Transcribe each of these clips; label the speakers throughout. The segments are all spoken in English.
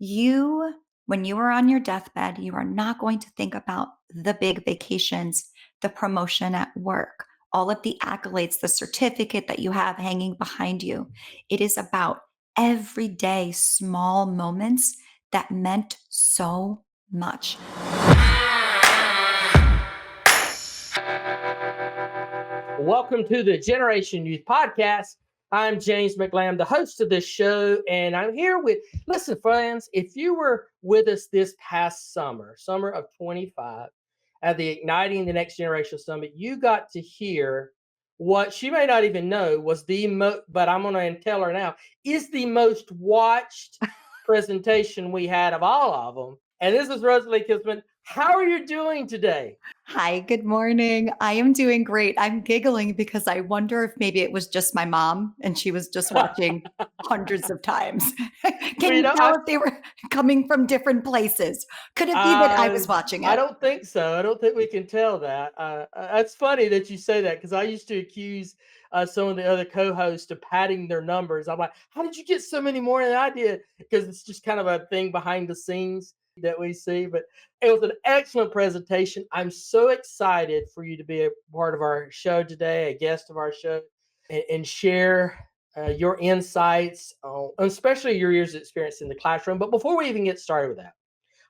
Speaker 1: When you are on your deathbed, you are not going to think about the big vacations, the promotion at work, all of the accolades, the certificate that you have hanging behind you. It is about everyday small moments that meant so much.
Speaker 2: Welcome to the Generation Youth Podcast. I'm James McLamb, the host of this show, and I'm here with, listen, friends, if you were with us this past summer of 25, at the Igniting the Next Generation Summit, you got to hear what she may not even know was but I'm going to tell her now, is the most watched presentation we had of all of them. And this is Rosalie Kissmann. How are you doing today?
Speaker 1: Hi, good morning. I am doing great. I'm giggling because I wonder if maybe it was just my mom and she was just watching hundreds of times. Can you tell if they were coming from different places? Could it be that I was watching
Speaker 2: I
Speaker 1: it?
Speaker 2: don't think so. I don't think we can tell that. That's funny that you say that because I used to accuse some of the other co-hosts of padding their numbers. I'm like, how did you get so many more than I did? Because it's just kind of a thing behind the scenes that we see. But it was an excellent presentation. I'm so excited for you to be a part of our show today, a guest of our show, and share your insights, especially your years of experience in the classroom. But before we even get started with that,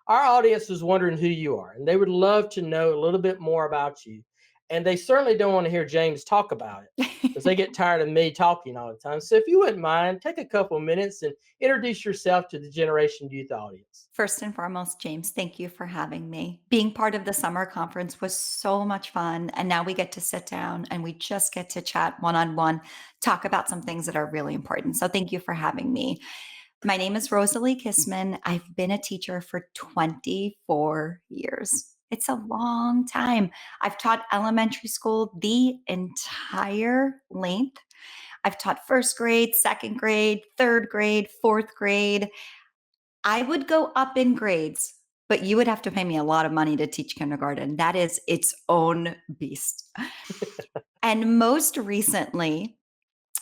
Speaker 2: our audience is wondering who you are, and they would love to know a little bit more about you. And they certainly don't want to hear James talk about it because they get tired of me talking all the time. So if you wouldn't mind, take a couple of minutes and introduce yourself to the Generation Youth audience.
Speaker 1: First and foremost, James, thank you for having me. Being part of the summer conference was so much fun. And now we get to sit down and we just get to chat one on one, talk about some things that are really important. So thank you for having me. My name is Rosalie Kissmann. I've been a teacher for 24 years. It's a long time. I've taught elementary school the entire length. I've taught first grade, second grade, third grade, fourth grade. I would go up in grades, but you would have to pay me a lot of money to teach kindergarten. That is its own beast. And most recently,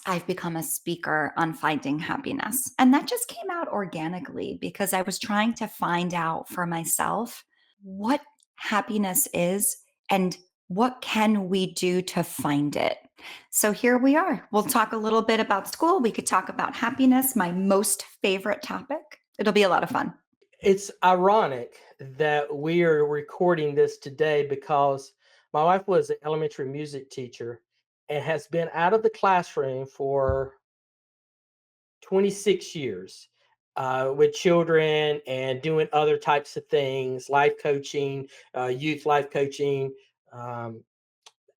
Speaker 1: I've become a speaker on finding happiness. And that just came out organically because I was trying to find out for myself what happiness is and what can we do to find it. So here we are. We'll talk a little bit about school. We could talk about happiness, my most favorite topic. It'll be a lot of fun.
Speaker 2: It's ironic that we are recording this today because my wife was an elementary music teacher and has been out of the classroom for 26 years with children and doing other types of things, life coaching, youth life coaching, um,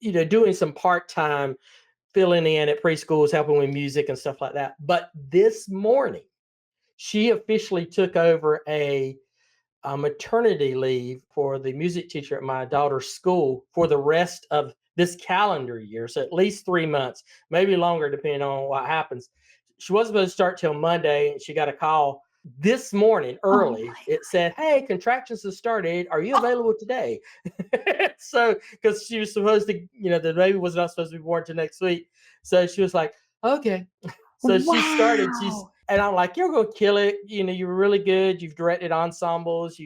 Speaker 2: doing some part-time filling in at preschools, helping with music and stuff like that. But this morning, she officially took over a maternity leave for the music teacher at my daughter's school for the rest of this calendar year. So at least 3 months, maybe longer, depending on what happens. She wasn't supposed to start till Monday, and she got a call this morning early. It said, "Hey, contractions have started. Are you available today?" So, because she was supposed to, the baby was not supposed to be born till next week. So she was like, "Okay." So she started. And I'm like, "You're gonna kill it. You're really good. You've directed ensembles.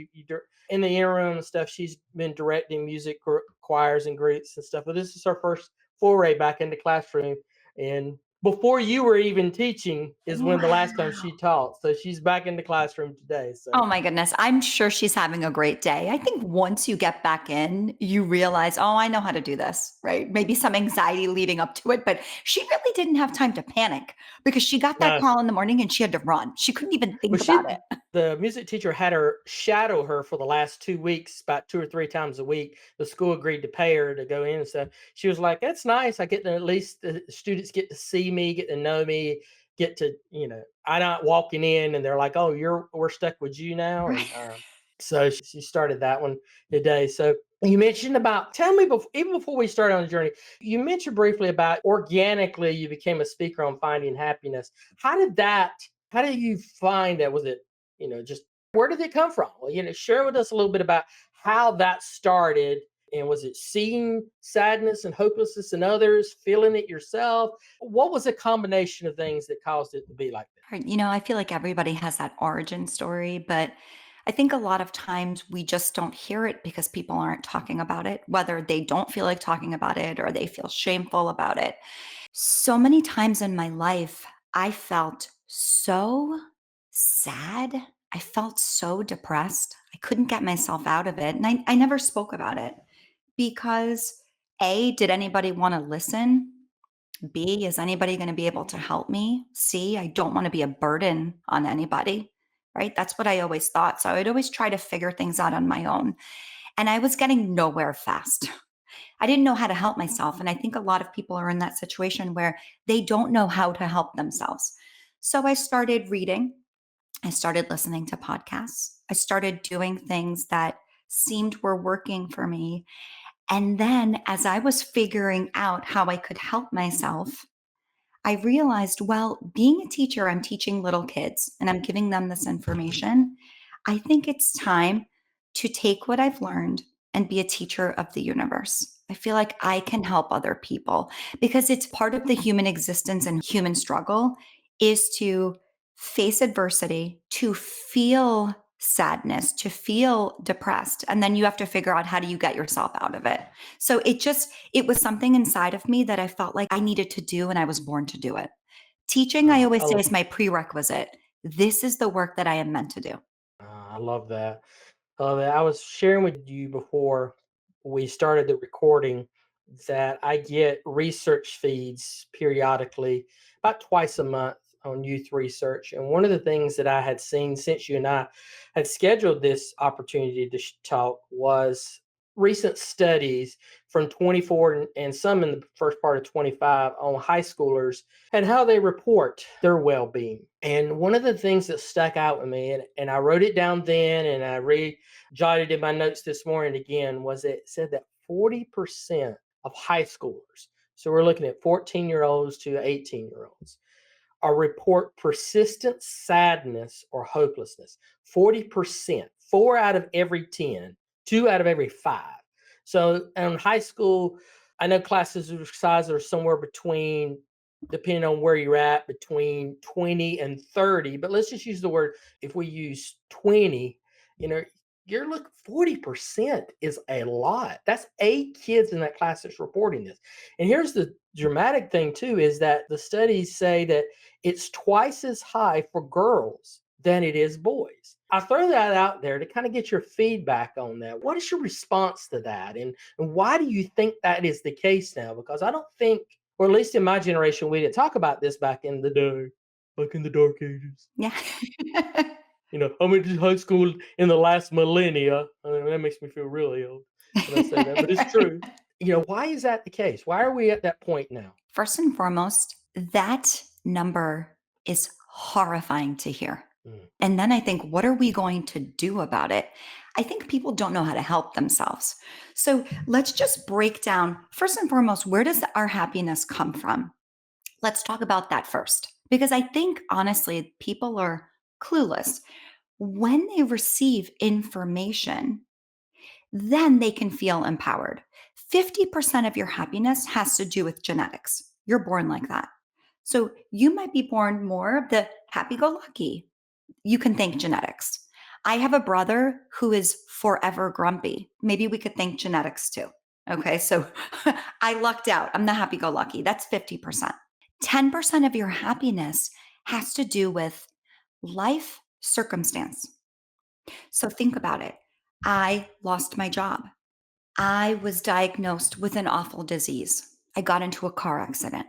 Speaker 2: In the interim and stuff. She's been directing music choirs and groups and stuff. But this is her first foray back into classroom. And before you were even teaching is when the last time she taught. So she's back in the classroom today. So.
Speaker 1: Oh my goodness. I'm sure she's having a great day. I think once you get back in, you realize, oh, I know how to do this, right? Maybe some anxiety leading up to it, but she really didn't have time to panic because she got that call in the morning and she had to run. She couldn't even think about it.
Speaker 2: The music teacher had her shadow her for the last 2 weeks, about 2 or 3 times a week. The school agreed to pay her to go in and stuff. She was like, "That's nice. I get to, at least the students get to see me, get to know me, get to, I'm not walking in and they're like, oh, we're stuck with you now." And so she started that one today. So you mentioned tell me, even before we started on the journey, you mentioned briefly about organically you became a speaker on finding happiness. How did you find that? Was it, just where did it come from? Well, share with us a little bit about how that started And was it seeing sadness and hopelessness in others, feeling it yourself? What was a combination of things that caused it to be like that?
Speaker 1: I feel like everybody has that origin story, but I think a lot of times we just don't hear it because people aren't talking about it, whether they don't feel like talking about it or they feel shameful about it. So many times in my life, I felt so sad. I felt so depressed. I couldn't get myself out of it. And I never spoke about it because A, did anybody want to listen? B, is anybody going to be able to help me? C, I don't want to be a burden on anybody, right? That's what I always thought. So I would always try to figure things out on my own. And I was getting nowhere fast. I didn't know how to help myself. And I think a lot of people are in that situation where they don't know how to help themselves. So I started reading, I started listening to podcasts, I started doing things that seemed were working for me. And then as I was figuring out how I could help myself, I realized, well, being a teacher, I'm teaching little kids and I'm giving them this information. I think it's time to take what I've learned and be a teacher of the universe. I feel like I can help other people because it's part of the human existence and human struggle is to face adversity, to feel sadness, to feel depressed, and then you have to figure out how do you get yourself out of it. So it was something inside of me that I felt like I needed to do and I was born to do it. Teaching, I always say,
Speaker 2: I
Speaker 1: is my prerequisite. This is the work that I am meant to do.
Speaker 2: I love that. I was sharing with you before we started the recording that I get research feeds periodically, about twice a month on youth research. And one of the things that I had seen since you and I had scheduled this opportunity to talk was recent studies from 24 and some in the first part of 25 on high schoolers and how they report their well-being. And one of the things that stuck out with me, and I wrote it down then and I jotted in my notes this morning again, was it said that 40% of high schoolers, so we're looking at 14-year-olds to 18-year-olds, or report persistent sadness or hopelessness. 40%, four out of every 10, two out of every five. So in high school, I know classes of size are somewhere between, depending on where you're at, between 20 and 30. But let's just use the word, if we use 20, you know, you're looking 40% is a lot. That's 8 kids in that class that's reporting this. And here's the dramatic thing too, is that the studies say that it's twice as high for girls than it is boys. I throw that out there to kind of get your feedback on that. What is your response to that? And why do you think that is the case now? Because I don't think, or at least in my generation, we didn't talk about this back in the day, back in the dark ages.
Speaker 1: Yeah.
Speaker 2: I went to high school in the last millennia. That makes me feel really old when I say that, but it's true. Why is that the case? Why are we at that point now?
Speaker 1: First and foremost, that number is horrifying to hear.
Speaker 2: Mm,
Speaker 1: And then I think, what are we going to do about it? I think people don't know how to help themselves. So let's just break down, first and foremost, where does our happiness come from? Let's talk about that first, because I think honestly, people are clueless. When they receive information, then they can feel empowered. 50% of your happiness has to do with genetics. You're born like that. So you might be born more of the happy go lucky. You can thank genetics. I have a brother who is forever grumpy. Maybe we could thank genetics too. Okay, so I lucked out. I'm the happy go lucky. That's 50%. 10% of your happiness has to do with life circumstance. So think about it. I lost my job. I was diagnosed with an awful disease. I got into a car accident.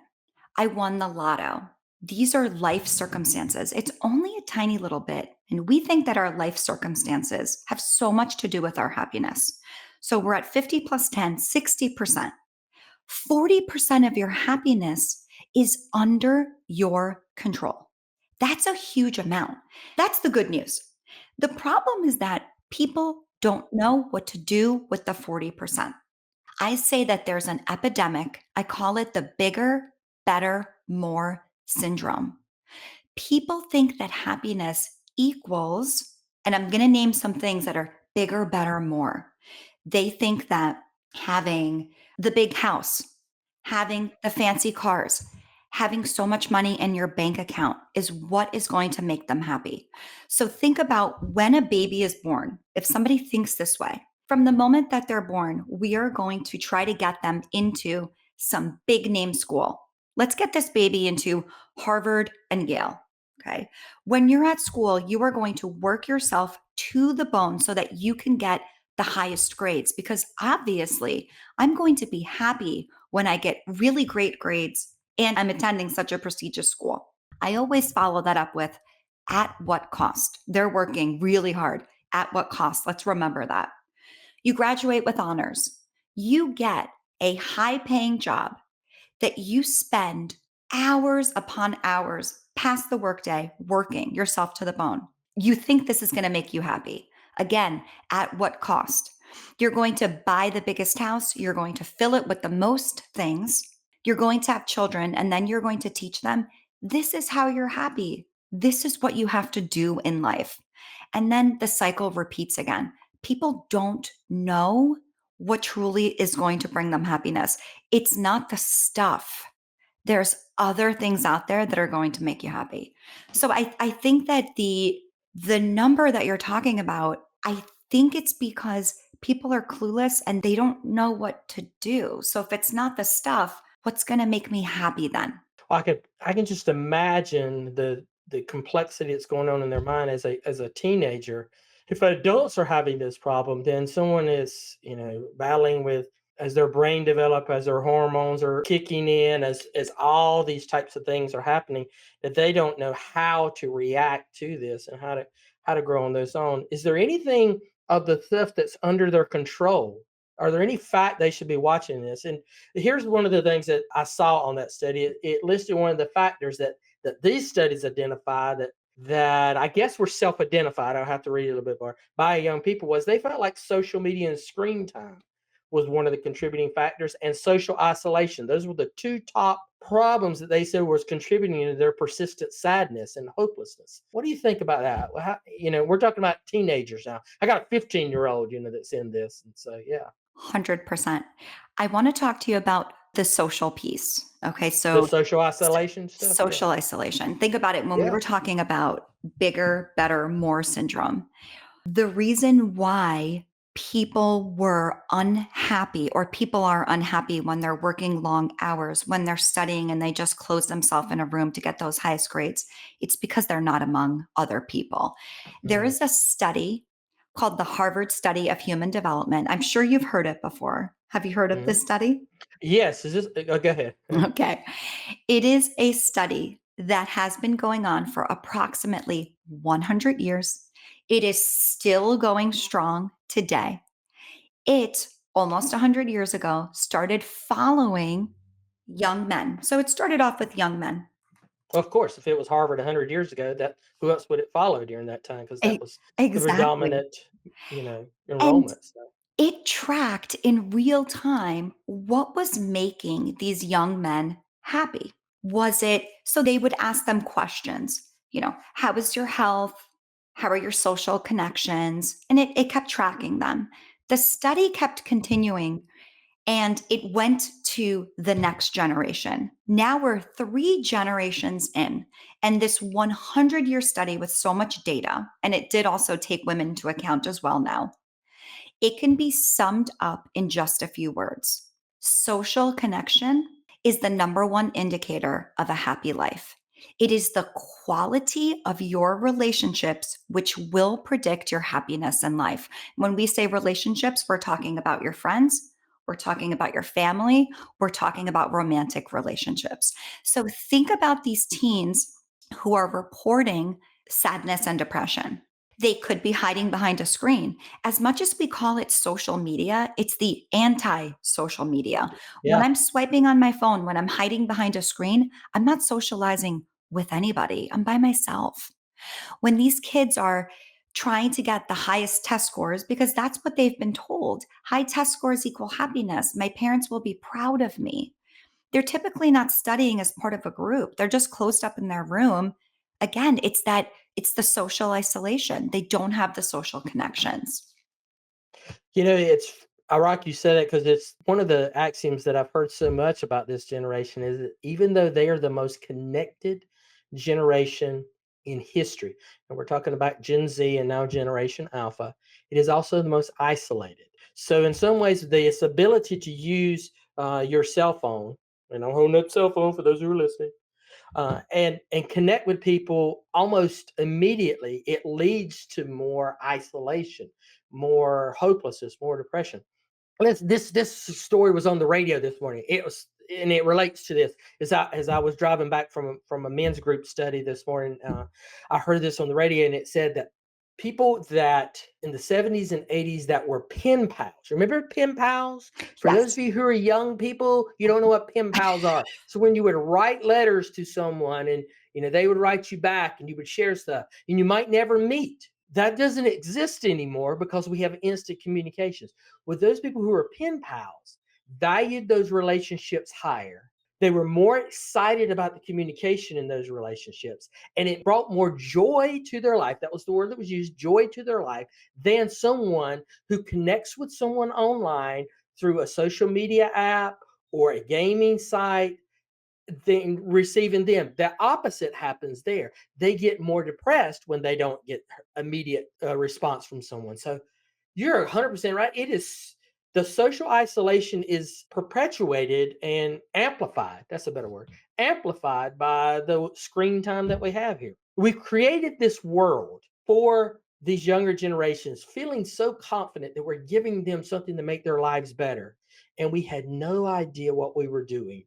Speaker 1: I won the lotto. These are life circumstances. It's only a tiny little bit. And we think that our life circumstances have so much to do with our happiness. So we're at 50 plus 10, 60%. 40% of your happiness is under your control. That's a huge amount. That's the good news. The problem is that people don't know what to do with the 40%. I say that there's an epidemic. I call it the bigger, better, more syndrome. People think that happiness equals, and I'm going to name some things that are bigger, better, more. They think that Having the big house, having the fancy cars, having so much money in your bank account is what is going to make them happy. So think about when a baby is born. If somebody thinks this way, from the moment that they're born, we are going to try to get them into some big name school. Let's get this baby into Harvard and Yale. Okay. When you're at school, you are going to work yourself to the bone so that you can get the highest grades because obviously I'm going to be happy when I get really great grades and I'm attending such a prestigious school. I always follow that up with at what cost? They're working really hard. At what cost? Let's remember that. You graduate with honors. You get a high paying job that you spend hours upon hours past the workday working yourself to the bone. You think this is going to make you happy. Again, at what cost? You're going to buy the biggest house, you're going to fill it with the most things, you're going to have children, and then you're going to teach them this is how you're happy. This is what you have to do in life. And then the cycle repeats again. People don't know what truly is going to bring them happiness. It's not the stuff. There's other things out there that are going to make you happy. So I think that the number that you're talking about, I think it's because people are clueless and they don't know what to do. So if it's not the stuff, what's going to make me happy then?
Speaker 2: I can just imagine the complexity that's going on in their mind as a teenager. If adults are having this problem, then someone is, battling with as their brain develop, as their hormones are kicking in, as all these types of things are happening, that they don't know how to react to this and how to grow on those own. Is there anything of the stuff that's under their control? Are there any fact they should be watching this? And here's one of the things that I saw on that study. It listed one of the factors that these studies identify that I guess were self-identified. I'll have to read it a little bit more by young people was they felt like social media and screen time was one of the contributing factors, and social isolation. Those were the two top problems that they said was contributing to their persistent sadness and hopelessness. What do you think about that? We're talking about teenagers now. I got a 15-year-old, that's in this, and so yeah.
Speaker 1: 100%. I want to talk to you about the social piece. Okay.
Speaker 2: The
Speaker 1: So
Speaker 2: social isolation stuff, yeah.
Speaker 1: social isolation. Think about it when we
Speaker 2: Yeah.
Speaker 1: were talking about bigger, better, more syndrome. The reason why people were unhappy or people are unhappy when they're working long hours, when they're studying and they just close themselves in a room to get those highest grades, it's because they're not among other people. There
Speaker 2: Mhm,
Speaker 1: is a study called the Harvard Study of Human Development. I'm sure you've heard it before. Have you heard of
Speaker 2: mhm.
Speaker 1: this study?
Speaker 2: Yes, is this go ahead.
Speaker 1: Okay. It is a study that has been going on for approximately 100 years. It is still going strong today. It, almost 100 years ago, started following young men. So it started off with young men.
Speaker 2: Of course, if it was Harvard 100 years ago, that who else would it follow during that time? Because that
Speaker 1: E-
Speaker 2: was the
Speaker 1: Exactly.
Speaker 2: predominant,
Speaker 1: And
Speaker 2: enrollment, so
Speaker 1: it tracked in real time what was making these young men happy. Was it so they would ask them questions, how is your health? How are your social connections? And it kept tracking them. The study kept continuing and it went to the next generation. Now we're 3 generations in, and this 100-year study with so much data, and it did also take women into account as well now, it can be summed up in just a few words. Social connection is the number one indicator of a happy life. It is the quality of your relationships which will predict your happiness in life. When we say relationships, we're talking about your friends, we're talking about your family, we're talking about romantic relationships. So think about these teens who are reporting sadness and depression. They could be hiding behind a screen. As much as we call it social media, it's the anti social media. When
Speaker 2: yeah.
Speaker 1: I'm swiping on my phone, when I'm hiding behind a screen, I'm not socializing with anybody. I'm by myself. When these kids are trying to get the highest test scores, because that's what they've been told high test scores equal happiness. My parents will be proud of me. They're typically not studying as part of a group. They're just closed up in their room. Again, it's the social isolation. They don't have the social connections.
Speaker 2: It's I rock you said it because it's one of the axioms that I've heard so much about this generation is that even though they are the most connected generation in history, and we're talking about Gen Z and now Generation Alpha, it is also the most isolated. So, in some ways, this ability to use your cell phone, and I'm holding up cell phone for those who are listening, and connect with people almost immediately, it leads to more isolation, more hopelessness, more depression. This story was on the radio this morning. It was, and it relates to this. As I was driving back from a men's group study this morning, I heard this on the radio, and it said that people that in the 70s and 80s that were pen pals. Remember pen pals? For those
Speaker 1: Yes.
Speaker 2: of you who are young people, you don't know what pen pals are. So when you would write letters to someone, and they would write you back, and you would share stuff, and you might never meet. That doesn't exist anymore because we have instant communications. With those people who are pen pals, valued those relationships higher. They were more excited about the communication in those relationships, and it brought more joy to their life. That was the word that was used, joy to their life, than someone who connects with someone online through a social media app or a gaming site, then receiving them. The opposite happens there. They get more depressed when they don't get immediate response from someone. So you're 100% right. It is, the social isolation is perpetuated and amplified. That's a better word. Amplified by the screen time that we have here. We've created this world for these younger generations, feeling so confident that we're giving them something to make their lives better. And we had no idea what we were doing.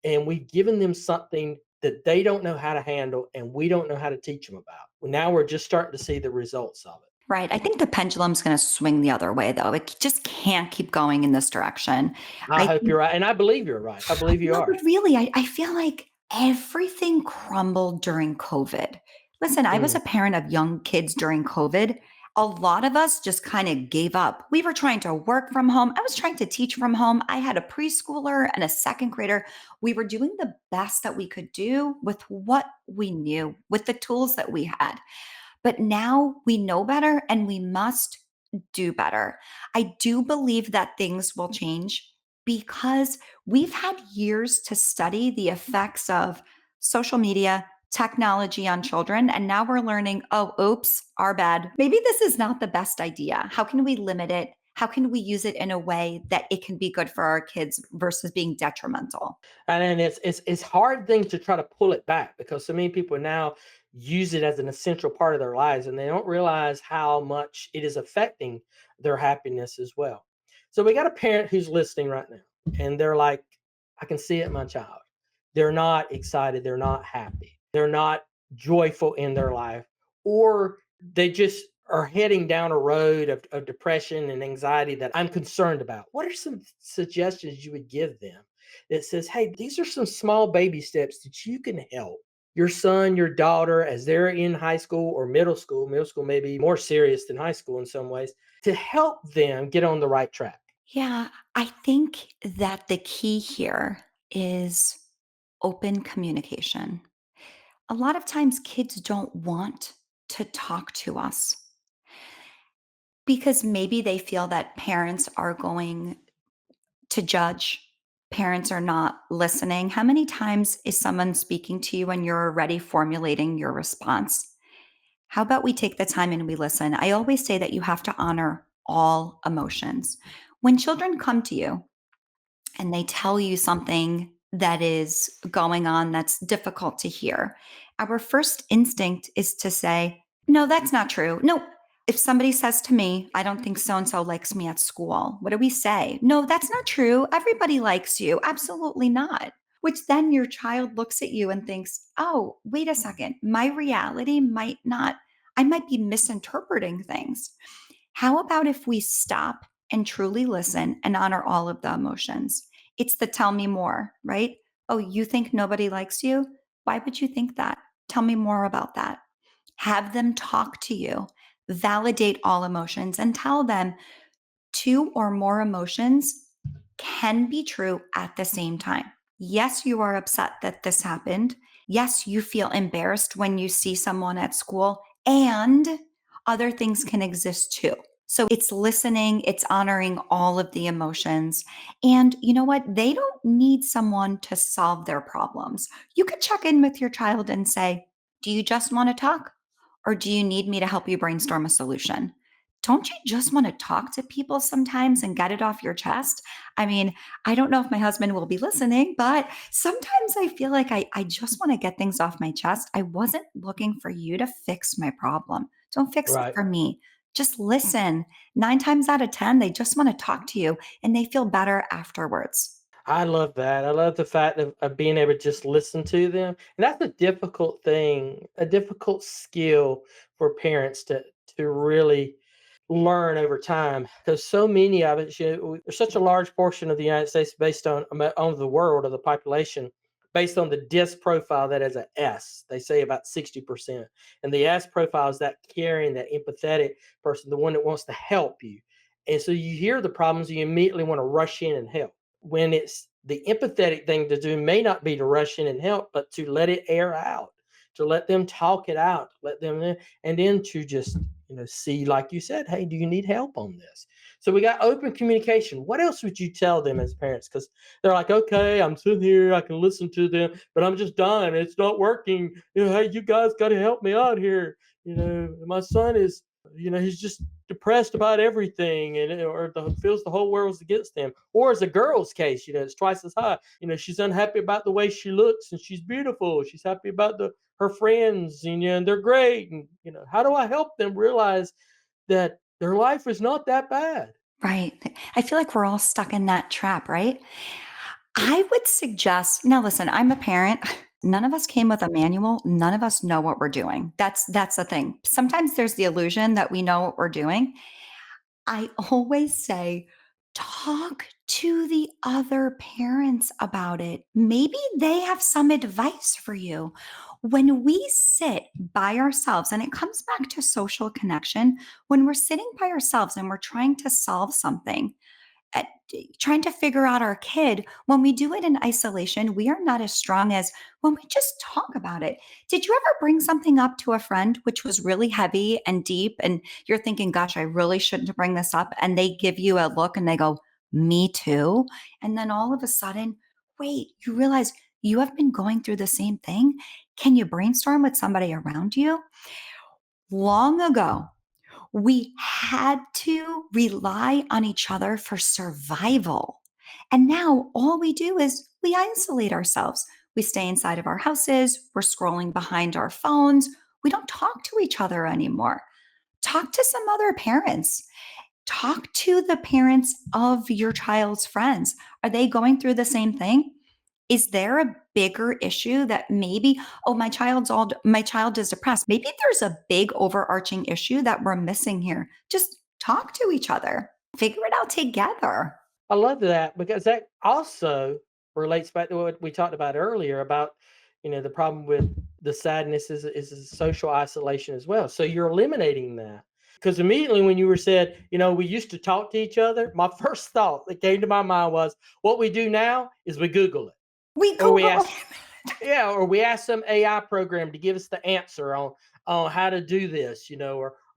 Speaker 2: And we've given them something that they don't know how to handle, and we don't know how to teach them about. Well, now we're just starting to see the results of it.
Speaker 1: Right. I think the pendulum's going to swing the other way, though. It just can't keep going in this direction.
Speaker 2: I
Speaker 1: I
Speaker 2: hope
Speaker 1: think,
Speaker 2: you're right. And I believe you're right. I believe you
Speaker 1: no,
Speaker 2: are.
Speaker 1: but really, I feel like everything crumbled during COVID. Listen, I was
Speaker 2: Mm.
Speaker 1: a parent of young kids during COVID. A lot of us just kind of gave up. We were trying to work from home. I was trying to teach from home. I had a preschooler and a second grader. We were doing the best that we could do with what we knew, with the tools that we had. But now we know better and we must do better. I do believe that things will change because we've had years to study the effects of social media, technology on children. And now we're learning, oh, oops, our bad. Maybe this is not the best idea. How can we limit it? How can we use it in a way that it can be good for our kids versus being detrimental?
Speaker 2: And then it's hard thing to try to pull it back because so many people now use it as an essential part of their lives, and they don't realize how much it is affecting their happiness as well. So we got a parent who's listening right now, and they're like, I can see it in my child. They're not excited, they're not happy, they're not joyful in their life, or they just are heading down a road of depression and anxiety that I'm concerned about. What are some suggestions you would give them that says, hey, these are some small baby steps that you can help your son, your daughter, as they're in high school or middle school? Middle school may be more serious than high school in some ways, to help them get on the right track.
Speaker 1: Yeah, I think that the key here is open communication. A lot of times kids don't want to talk to us because maybe they feel that parents are going to judge. Parents are not listening. How many times is someone speaking to you and you're already formulating your response? How about we take the time and we listen? I always say that you have to honor all emotions. When children come to you, and they tell you something that is going on that's difficult to hear, our first instinct is to say, no, that's not true. No, if somebody says to me, I don't think so and so likes me at school, what do we say? No, that's not true. Everybody likes you. Absolutely not. Which then your child looks at you and thinks, oh, wait a second, my reality might not, I might be misinterpreting things. How about if we stop and truly listen and honor all of the emotions? It's the tell me more, right? Oh, you think nobody likes you? Why would you think that? Tell me more about that. Have them talk to you, validate all emotions, and tell them two or more emotions can be true at the same time. Yes, you are upset that this happened. Yes, you feel embarrassed when you see someone at school, and other things can exist too. So it's listening, it's honoring all of the emotions. And you know what? They don't need someone to solve their problems. You could check in with your child and say, "Do you just want to talk? Or do you need me to help you brainstorm a solution?" Don't you just want to talk to people sometimes and get it off your chest? I mean, I don't know if my husband will be listening, but sometimes I feel like I just want to get things off my chest. I wasn't looking for you to fix my problem. Don't fix it
Speaker 2: Right.
Speaker 1: for me. Just listen. 9 times out of 10, they just want to talk to you and they feel better afterwards.
Speaker 2: I love that. I love the fact of being able to just listen to them. And that's a difficult thing, a difficult skill for parents to really learn over time. Because so many of it, there's such a large portion of the United States based on the world of the population, based on the DISC profile that is a S. They say about 60%. And the S profile is that caring, that empathetic person, the one that wants to help you. And so you hear the problems, you immediately want to rush in and help when it's the empathetic thing to do may not be to rush in and help, but to let it air out, to let them talk it out, let them, and then to just, see, like you said, hey, do you need help on this? So we got open communication. What else would you tell them as parents? Because they're like, okay, I'm sitting here, I can listen to them, but I'm just done. It's not working. Hey, you guys got to help me out here. My son is, he's just depressed about everything and feels the whole world's against him. Or as a girl's case, it's twice as high. She's unhappy about the way she looks and she's beautiful. She's happy about her friends and they're great. And how do I help them realize that their life is not that bad?
Speaker 1: Right. I feel like we're all stuck in that trap, right? I would suggest now listen, I'm a parent. None of us came with a manual. None of us know what we're doing. That's the thing. Sometimes there's the illusion that we know what we're doing. I always say, talk to the other parents about it. Maybe they have some advice for you. When we sit by ourselves, and it comes back to social connection, when we're sitting by ourselves and we're trying to solve something, at trying to figure out our kid, when we do it in isolation, we are not as strong as when we just talk about it. Did you ever bring something up to a friend which was really heavy and deep, and you're thinking, gosh, I really shouldn't bring this up? And they give you a look and they go, me too. And then all of a sudden, wait, you realize you have been going through the same thing. Can you brainstorm with somebody around you? Long ago, we had to rely on each other for survival. And now all we do is we isolate ourselves. We stay inside of our houses, we're scrolling behind our phones. We don't talk to each other anymore. Talk to some other parents. Talk to the parents of your child's friends. Are they going through the same thing? Is there a bigger issue that maybe, oh, my child is depressed. Maybe there's a big overarching issue that we're missing here. Just talk to each other. Figure it out together.
Speaker 2: I love that because that also relates back to what we talked about earlier about, the problem with the sadness is social isolation as well. So you're eliminating that. Because immediately when you were said, we used to talk to each other, my first thought that came to my mind was what we do now is we Google it.
Speaker 1: We
Speaker 2: Or we
Speaker 1: Google.
Speaker 2: ask yeah, or we ask some AI program to give us the answer on how to do this,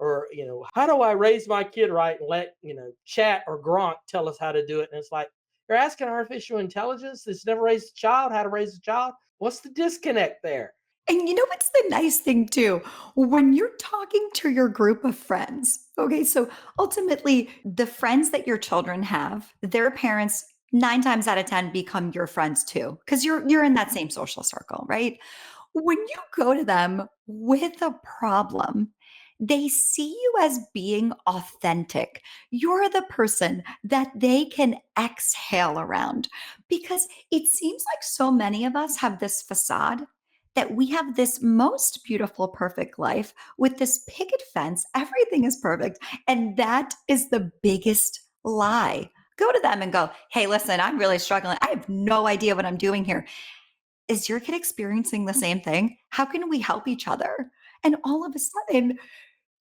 Speaker 2: or how do I raise my kid right and let Chat or Gronk tell us how to do it. And it's like you're asking artificial intelligence that's never raised a child how to raise a child. What's the disconnect there?
Speaker 1: And you know what's the nice thing too? When you're talking to your group of friends, okay, so ultimately the friends that your children have, their parents 9 times out of 10 become your friends too, because you're in that same social circle, right? When you go to them with a problem, they see you as being authentic. You're the person that they can exhale around because it seems like so many of us have this facade that we have this most beautiful, perfect life with this picket fence. Everything is perfect. And that is the biggest lie. Go to them and go, hey, listen, I'm really struggling. I have no idea what I'm doing here. Is your kid experiencing the same thing? How can we help each other? And all of a sudden,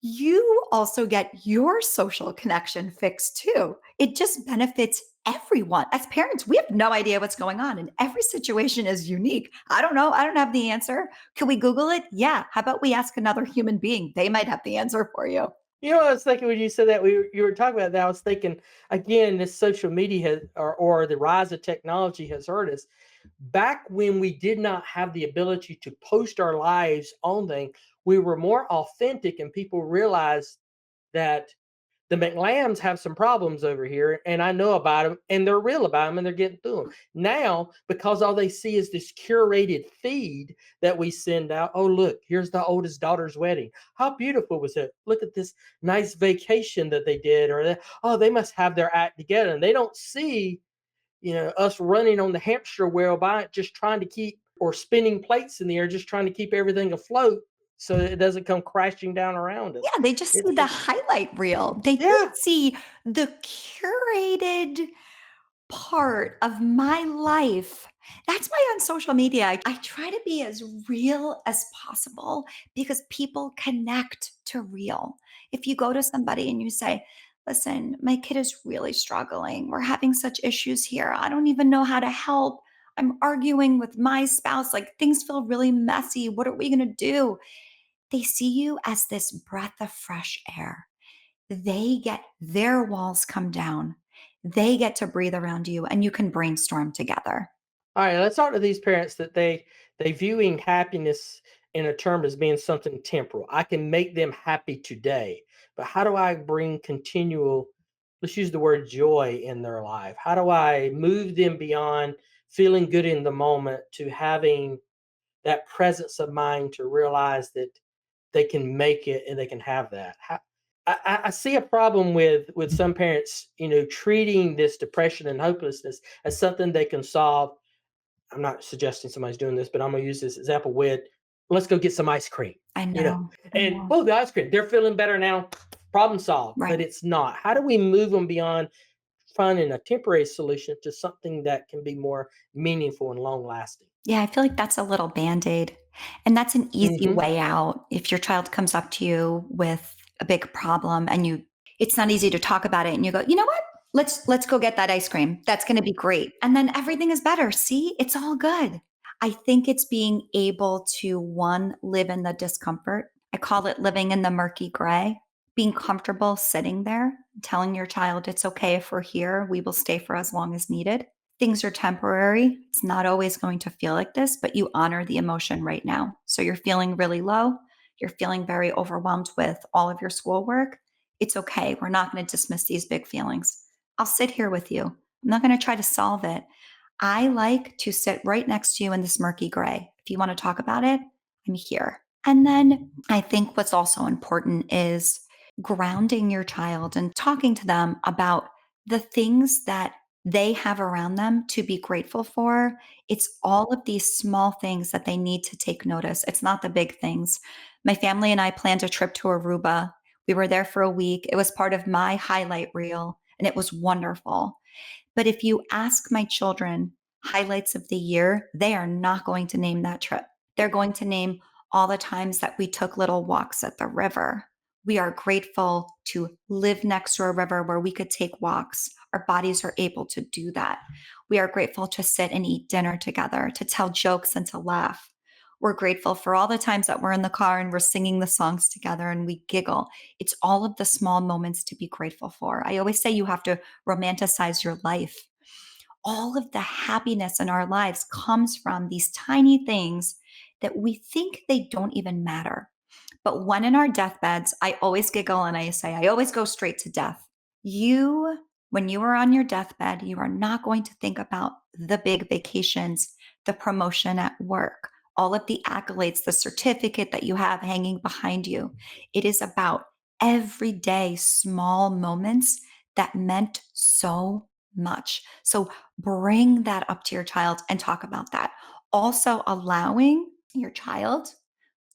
Speaker 1: you also get your social connection fixed too. It just benefits everyone. As parents, we have no idea what's going on, and every situation is unique. I don't know. I don't have the answer. Can we Google it? Yeah. How about we ask another human being? They might have the answer for you.
Speaker 2: You know what I was thinking when you said that? You were talking about that. I was thinking again, this social media has, or the rise of technology has hurt us. Back when we did not have the ability to post our lives on things, we were more authentic, and people realized that the McLambs have some problems over here, and I know about them, and they're real about them, and they're getting through them. Now, because all they see is this curated feed that we send out. Oh, look, here's the oldest daughter's wedding. How beautiful was it? Look at this nice vacation that they did, or oh, they must have their act together. And they don't see, us running on the hamster wheel by it, just trying to keep, or spinning plates in the air, just trying to keep everything afloat so that it doesn't come crashing down around us.
Speaker 1: Yeah, they just see the
Speaker 2: It's
Speaker 1: highlight reel. They
Speaker 2: yeah.
Speaker 1: don't see the curated part of my life. That's why on social media, I try to be as real as possible because people connect to real. If you go to somebody and you say, listen, my kid is really struggling. We're having such issues here. I don't even know how to help. I'm arguing with my spouse. Like things feel really messy. What are we going to do? They see you as this breath of fresh air. They get their walls come down. They get to breathe around you and you can brainstorm together.
Speaker 2: All right, let's talk to these parents that they viewing happiness in a term as being something temporal. I can make them happy today, but how do I bring continual, let's use the word joy in their life? How do I move them beyond feeling good in the moment to having that presence of mind to realize that they can make it and they can have that? I see a problem with some parents, treating this depression and hopelessness as something they can solve. I'm not suggesting somebody's doing this, but I'm gonna use this example with, let's go get some ice cream,
Speaker 1: I
Speaker 2: you know,
Speaker 1: know. I
Speaker 2: and
Speaker 1: know.
Speaker 2: oh, the ice cream, they're feeling better now, problem solved.
Speaker 1: Right.
Speaker 2: But it's not. How do we move them beyond finding a temporary solution to something that can be more meaningful and long lasting?
Speaker 1: Yeah, I feel like that's a little band-aid. And that's an easy
Speaker 2: Hmm.
Speaker 1: way out. If your child comes up to you with a big problem and it's not easy to talk about it and you go, "You know what? Let's go get that ice cream. That's going to be great." And then everything is better. See? It's all good. I think it's being able to one live in the discomfort. I call it living in the murky gray. Being comfortable sitting there, telling your child it's okay if we're here, we will stay for as long as needed. Things are temporary. It's not always going to feel like this, but you honor the emotion right now. So you're feeling really low. You're feeling very overwhelmed with all of your schoolwork. It's okay. We're not going to dismiss these big feelings. I'll sit here with you. I'm not going to try to solve it. I like to sit right next to you in this murky gray. If you want to talk about it, I'm here. And then I think what's also important is grounding your child and talking to them about the things that they have around them to be grateful for. It's all of these small things that they need to take notice. It's not the big things. My family and I planned a trip to Aruba. We were there for a week. It was part of my highlight reel, and it was wonderful. But if you ask my children highlights of the year, they are not going to name that trip. They're going to name all the times that we took little walks at the river. We are grateful to live next to a river where we could take walks. Our bodies are able to do that. We are grateful to sit and eat dinner together, to tell jokes and to laugh. We're grateful for all the times that we're in the car and we're singing the songs together and we giggle. It's all of the small moments to be grateful for. I always say you have to romanticize your life. All of the happiness in our lives comes from these tiny things that we think they don't even matter. But when in our deathbeds, I always giggle and I say, I always go straight to death. You, when you are on your deathbed, you are not going to think about the big vacations, the promotion at work, all of the accolades, the certificate that you have hanging behind you. It is about everyday small moments that meant so much. So bring that up to your child and talk about that. Also, allowing your child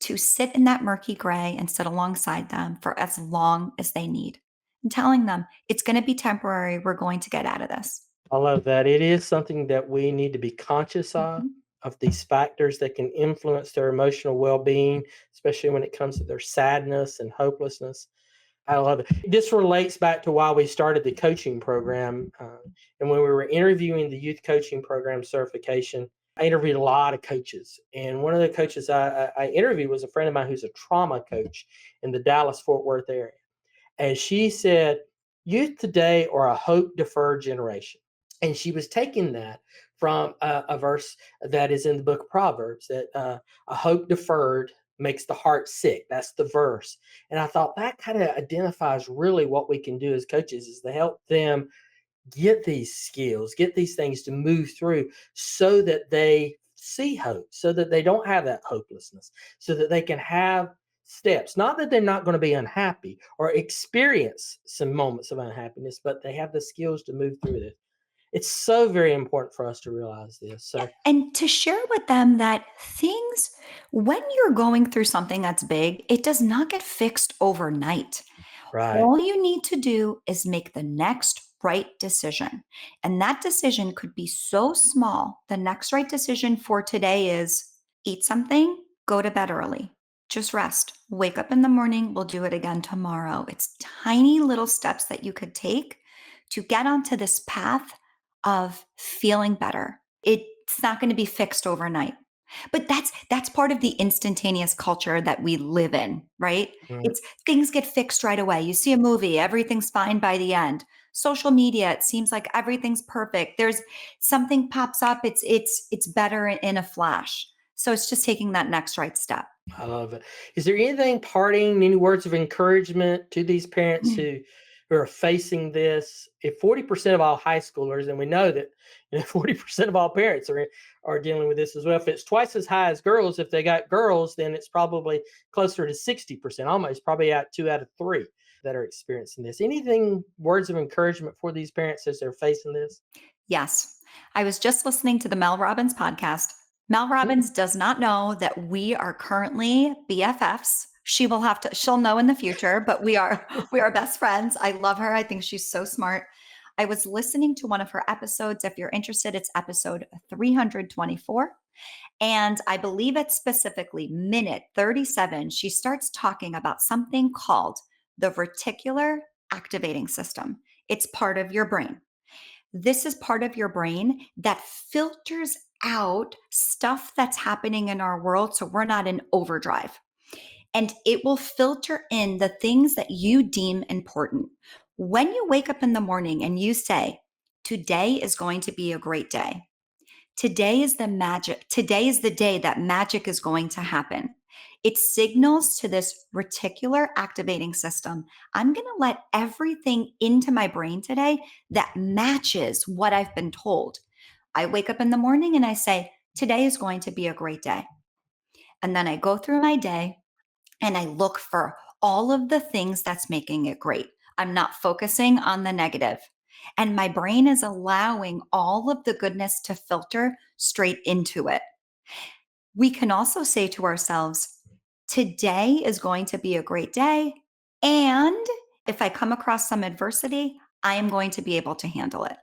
Speaker 1: to sit in that murky gray and sit alongside them for as long as they need. And telling them it's going to be temporary. We're going to get out of this.
Speaker 2: I love that. It is something that we need to be conscious
Speaker 1: Mhm.
Speaker 2: of these factors that can influence their emotional well being, especially when it comes to their sadness and hopelessness. I love it. This relates back to why we started the coaching program. And when we were interviewing the youth coaching program certification, I interviewed a lot of coaches. And one of the coaches I interviewed was a friend of mine who's a trauma coach in the Dallas Fort Worth area. And she said, "Youth today are a hope deferred generation." And she was taking that from a verse that is in the book of Proverbs, that a hope deferred makes the heart sick. That's the verse. And I thought that kind of identifies really what we can do as coaches, is to help them get these skills, get these things to move through, so that they see hope, so that they don't have that hopelessness, so that they can have steps. Not that they're not going to be unhappy or experience some moments of unhappiness, but they have the skills to move through this. It's so very important for us to realize this.
Speaker 1: Yeah,
Speaker 2: So,
Speaker 1: and to share with them that things, when you're going through something that's big, it does not get fixed overnight.
Speaker 2: right.
Speaker 1: All you need to do is make the next right decision. And that decision could be so small. The next right decision for today is eat something, go to bed early, just rest, wake up in the morning, we'll do it again tomorrow. It's tiny little steps that you could take to get onto this path of feeling better. It's not going to be fixed overnight. But that's part of the instantaneous culture that we live in, right?
Speaker 2: Mm.
Speaker 1: It's things get fixed right away. You see a movie, everything's fine by the end. Social media, it seems like everything's perfect. There's something pops up, it's better in a flash. So it's just taking that next right step.
Speaker 2: I love it. Is there anything parting, any words of encouragement to these parents who are facing this? If 40% of all high schoolers, and we know that 40% of all parents are dealing with this as well. If it's twice as high as girls, if they got girls, then it's probably closer to 60%, almost probably out 2 out of 3 that are experiencing this. Anything, words of encouragement for these parents as they're facing this?
Speaker 1: Yes. I was just listening to the Mel Robbins podcast. Mel
Speaker 2: Mm.
Speaker 1: Robbins does not know that we are currently BFFs. She'll know in the future, but we are best friends. I love her. I think she's so smart. I was listening to one of her episodes. If you're interested, it's episode 324. And I believe it's specifically minute 37. She starts talking about something called the reticular activating system. It's part of your brain. This is part of your brain that filters out stuff that's happening in our world so we're not in overdrive. And it will filter in the things that you deem important. When you wake up in the morning and you say, today is going to be a great day. Today is the day that magic is going to happen. It signals to this reticular activating system. I'm going to let everything into my brain today that matches what I've been told. I wake up in the morning and I say, today is going to be a great day. And then I go through my day and I look for all of the things that's making it great. I'm not focusing on the negative. And my brain is allowing all of the goodness to filter straight into it. We can also say to ourselves, today is going to be a great day. And if I come across some adversity, I am going to be able to handle it.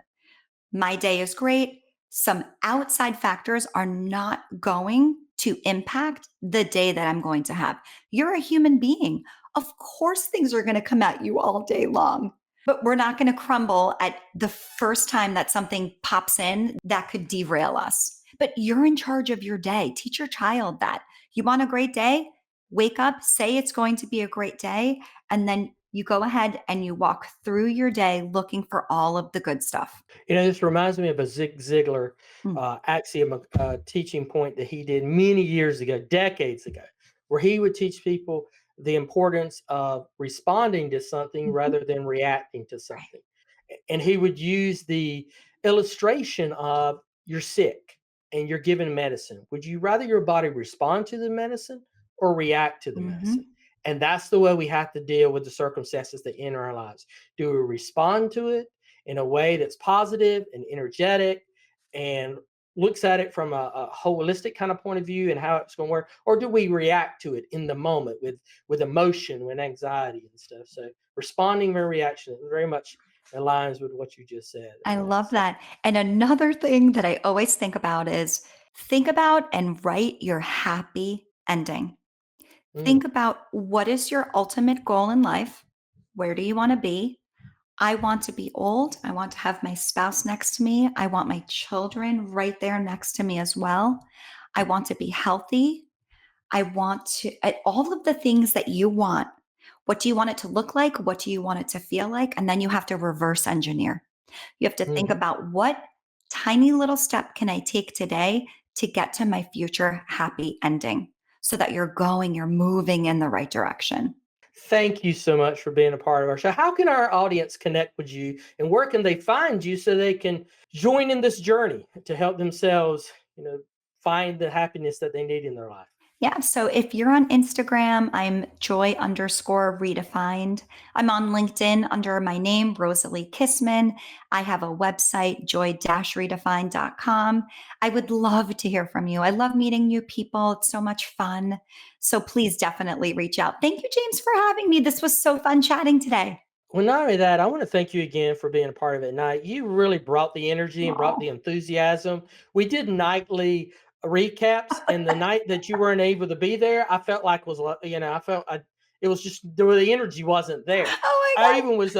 Speaker 1: My day is great. Some outside factors are not going to impact the day that I'm going to have. You're a human being. Of course, things are going to come at you all day long, but we're not going to crumble at the first time that something pops in that could derail us. But you're in charge of your day. Teach your child that. You want a great day? Wake up, say it's going to be a great day, and then you go ahead and you walk through your day looking for all of the good stuff.
Speaker 2: This reminds me of a Zig Ziglar
Speaker 1: Mm.
Speaker 2: axiom, teaching point that he did many years ago, decades ago, where he would teach people the importance of responding to something
Speaker 1: Mhm.
Speaker 2: rather than reacting to
Speaker 1: Right.
Speaker 2: something. And he would use the illustration of, you're sick and you're given medicine. Would you rather your body respond to the medicine or react to the medicine?
Speaker 1: Mhm.
Speaker 2: And that's the way we have to deal with the circumstances that enter our lives. Do we respond to it in a way that's positive and energetic and looks at it from a holistic kind of point of view and how it's going to work, or do we react to it in the moment with emotion, with anxiety and stuff? So responding and reaction very much aligns with what you just said.
Speaker 1: I love
Speaker 2: So,
Speaker 1: that. And another thing that I always think about is think about and write your happy ending.
Speaker 2: mm,
Speaker 1: Think about what is your ultimate goal in life? Where do you want to be? I want to be old. I want to have my spouse next to me. I want my children right there next to me as well. I want to be healthy. I want to, all of the things that you want. What do you want it to look like? What do you want it to feel like? And then you have to reverse engineer. You have to think
Speaker 2: Mhm.
Speaker 1: about what tiny little step can I take today to get to my future happy ending so that you're moving in the right direction.
Speaker 2: Thank you so much for being a part of our show. How can our audience connect with you and where can they find you so they can join in this journey to help themselves, find the happiness that they need in their life?
Speaker 1: Yeah. So if you're on Instagram, I'm joy_redefined. I'm on LinkedIn under my name, Rosalie Kissmann. I have a website, joy-redefined.com. I would love to hear from you. I love meeting new people. It's so much fun. So please definitely reach out. Thank you, James, for having me. This was so fun chatting today.
Speaker 2: Well, not only that, I want to thank you again for being a part of it tonight. You really brought the energy and brought
Speaker 1: Oh,
Speaker 2: the enthusiasm. We did nightly recaps, and the night that you weren't able to be there, I felt like was, it was just the energy wasn't there.
Speaker 1: oh my
Speaker 2: I
Speaker 1: God.
Speaker 2: even was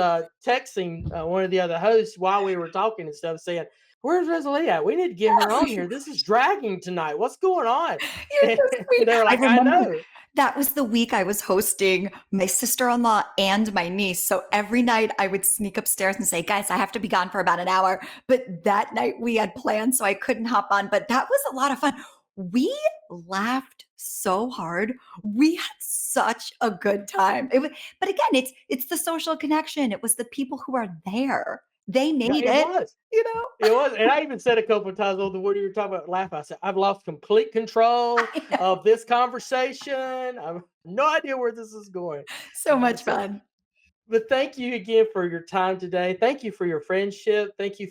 Speaker 2: texting one of the other hosts while we were talking and stuff, saying, "Where's Rosalie at? We need to get her on here. This is dragging tonight. What's going on?"
Speaker 1: You're
Speaker 2: And
Speaker 1: so sweet.
Speaker 2: they were
Speaker 1: I
Speaker 2: like, "I
Speaker 1: remember
Speaker 2: know."
Speaker 1: that was the week I was hosting my sister-in-law and my niece. So every night I would sneak upstairs and say, guys, I have to be gone for about an hour. But that night we had plans, so I couldn't hop on. But that was a lot of fun. We laughed so hard. We had such a good time. But again, it's the social connection. It was the people who are there. They
Speaker 2: Yeah,
Speaker 1: made
Speaker 2: it
Speaker 1: it,
Speaker 2: was.
Speaker 1: you know?
Speaker 2: It was, and I even said a couple of times on the what you were talking about laugh. I said, I've lost complete control
Speaker 1: I know.
Speaker 2: of this conversation. I have no idea where this is going.
Speaker 1: So much
Speaker 2: So,
Speaker 1: fun.
Speaker 2: but thank you again for your time today. Thank you for your friendship. Thank you.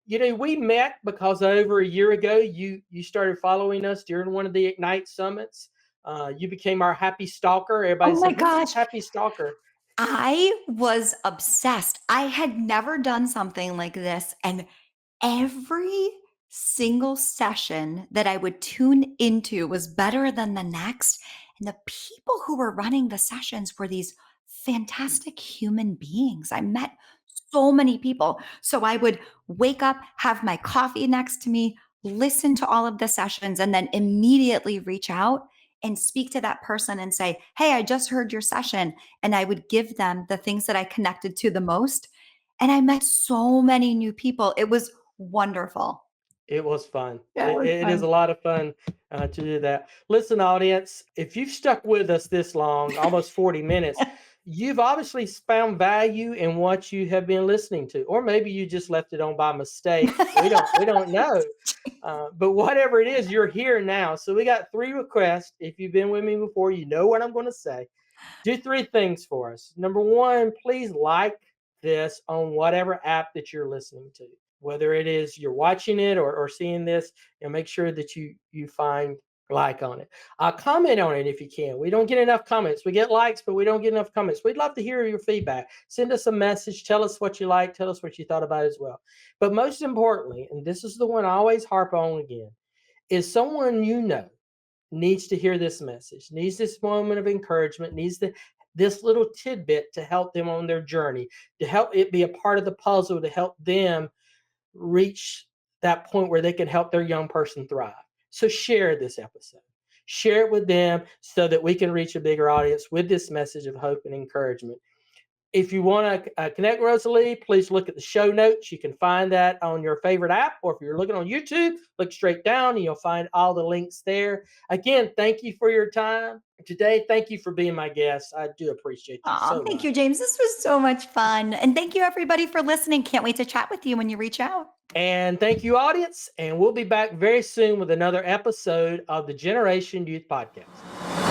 Speaker 2: We met because over a year ago you started following us during one of the Ignite summits. You became our happy stalker. Everybody
Speaker 1: Oh my
Speaker 2: said, "Who's
Speaker 1: gosh.
Speaker 2: this happy stalker?"
Speaker 1: I was obsessed. I had never done something like this. And every single session that I would tune into was better than the next. And the people who were running the sessions were these fantastic human beings. I met so many people. So I would wake up, have my coffee next to me, listen to all of the sessions, and then immediately reach out and speak to that person and say, hey, I just heard your session. And I would give them the things that I connected to the most. And I met so many new people. It was wonderful.
Speaker 2: It was fun.
Speaker 1: Yeah, it
Speaker 2: It,
Speaker 1: was
Speaker 2: it is
Speaker 1: fun.
Speaker 2: a lot of fun to do that. Listen, audience, if you've stuck with us this long, almost 40 minutes, you've obviously found value in what you have been listening to, or maybe you just left it on by mistake. We don't know. But whatever it is, you're here now. So we got three requests. If you've been with me before, you know what I'm going to say. Do three things for us. Number one, please like this on whatever app that you're listening to, whether it is you're watching it or seeing this. Make sure that you find like on it. Comment on it if you can. We don't get enough comments. We get likes, but we don't get enough comments. We'd love to hear your feedback. Send us a message. Tell us what you like. Tell us what you thought about it as well. But most importantly, and this is the one I always harp on again, is someone needs to hear this message, needs this moment of encouragement, needs this little tidbit to help them on their journey, to help it be a part of the puzzle, to help them reach that point where they can help their young person thrive. So share this episode. Share it with them so that we can reach a bigger audience with this message of hope and encouragement. If you want to connect Rosalie, please look at the show notes. You can find that on your favorite app, or if you're looking on YouTube, look straight down and you'll find all the links there. Again, thank you for your time today. Thank you for being my guest. I do appreciate you
Speaker 1: Oh,
Speaker 2: so
Speaker 1: thank
Speaker 2: much.
Speaker 1: you, James. This was so much fun. And thank you, everybody, for listening. Can't wait to chat with you when you reach out.
Speaker 2: And thank you, audience. And we'll be back very soon with another episode of the Generation Youth Podcast.